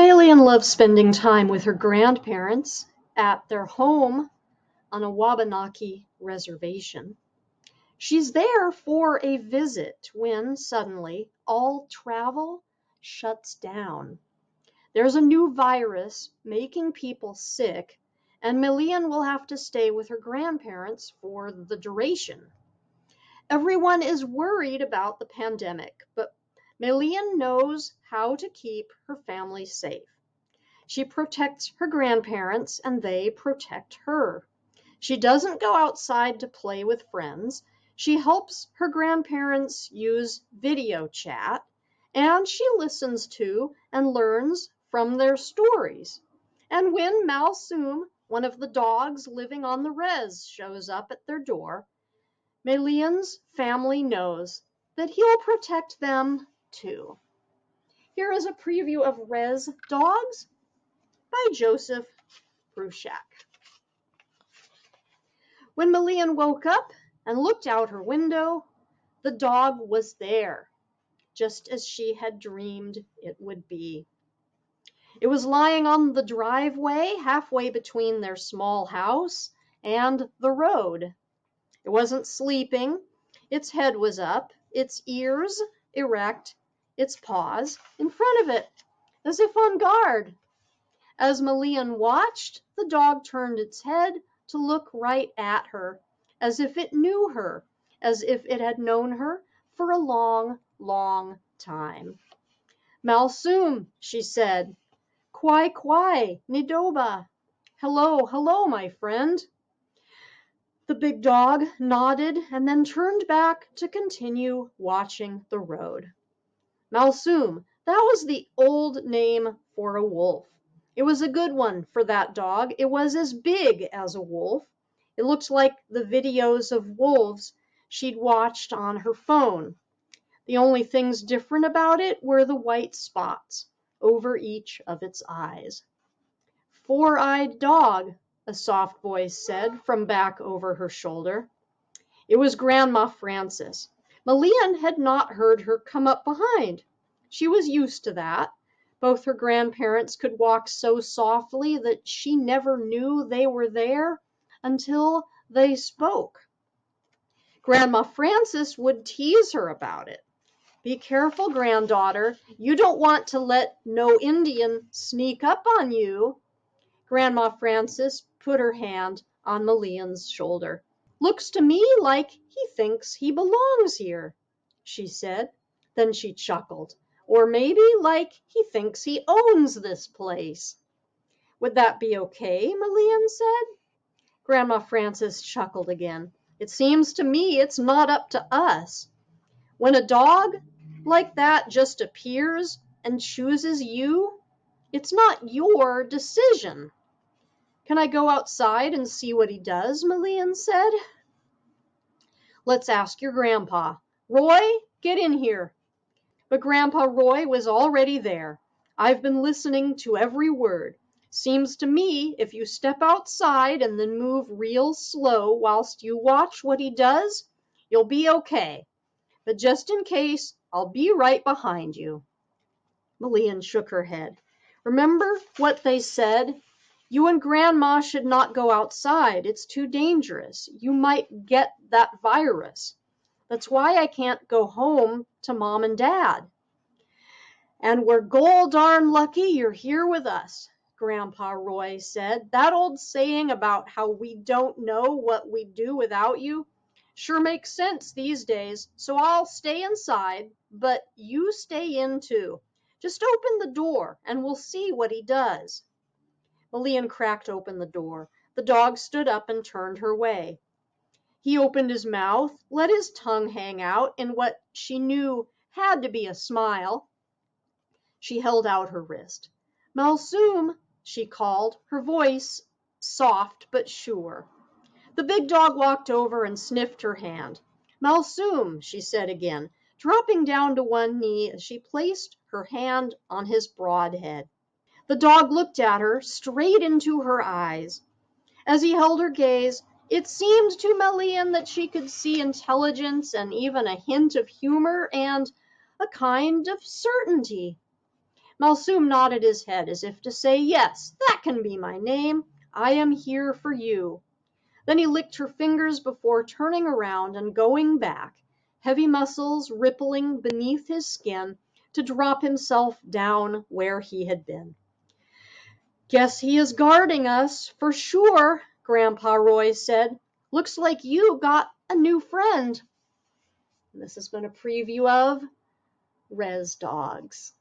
Malian loves spending time with her grandparents at their home on a Wabanaki reservation. She's there for a visit when suddenly all travel shuts down. There's a new virus making people sick, and Malian will have to stay with her grandparents for the duration. Everyone is worried about the pandemic, but Malian knows how to keep her family safe. She protects her grandparents and they protect her. She doesn't go outside to play with friends. She helps her grandparents use video chat, and she listens to and learns from their stories. And when Malsum, one of the dogs living on the Rez, shows up at their door, Malian's family knows that he'll protect them too. Here is a preview of Rez Dogs by Joseph Bruchac. When Malian woke up and looked out her window, the dog was there, just as she had dreamed it would be. It was lying on the driveway halfway between their small house and the road. It wasn't sleeping. Its head was up, its ears erect, its paws in front of it, as if on guard. As Malian watched, the dog turned its head to look right at her, as if it knew her, as if it had known her for a long, long time. "Malsum," she said. "Kwai kwai, Nidoba." "Hello, hello, my friend." The big dog nodded and then turned back to continue watching the road. Malsum, that was the old name for a wolf. It was a good one for that dog. It was as big as a wolf. It looked like the videos of wolves she'd watched on her phone. The only things different about it were the white spots over each of its eyes. "Four-eyed dog," a soft voice said from back over her shoulder. It was Grandma Frances. Malian had not heard her come up behind. She was used to that. Both her grandparents could walk so softly that she never knew they were there until they spoke. Grandma Frances would tease her about it. "Be careful, granddaughter. You don't want to let no Indian sneak up on you." Grandma Frances put her hand on Malian's shoulder. "Looks to me like he thinks he belongs here," she said. Then she chuckled. "Or maybe like he thinks he owns this place." "Would that be okay?" Malian said. Grandma Frances chuckled again. "It seems to me it's not up to us. When a dog like that just appears and chooses you, it's not your decision." "Can I go outside and see what he does?" Malian said. "Let's ask your grandpa. Roy, get in here." But Grandpa Roy was already there. "I've been listening to every word. Seems to me if you step outside and then move real slow whilst you watch what he does, you'll be okay. But just in case, I'll be right behind you." Malian shook her head. "Remember what they said? You and Grandma should not go outside. It's too dangerous. You might get that virus. That's why I can't go home to Mom and Dad." "And we're gol darn lucky you're here with us," Grandpa Roy said. "That old saying about how we don't know what we'd do without you sure makes sense these days. So I'll stay inside, but you stay in too. Just open the door and we'll see what he does." Malian cracked open the door. The dog stood up and turned her way. He opened his mouth, let his tongue hang out in what she knew had to be a smile. She held out her wrist. "Malsum," she called, her voice soft but sure. The big dog walked over and sniffed her hand. "Malsum," she said again, dropping down to one knee as she placed her hand on his broad head. The dog looked at her straight into her eyes. As he held her gaze, it seemed to Malian that she could see intelligence and even a hint of humor and a kind of certainty. Malsum nodded his head as if to say, "Yes, that can be my name. I am here for you." Then he licked her fingers before turning around and going back, heavy muscles rippling beneath his skin, to drop himself down where he had been. "Guess he is guarding us, for sure," Grandpa Roy said. "Looks like you got a new friend." And this has been a preview of Rez Dogs.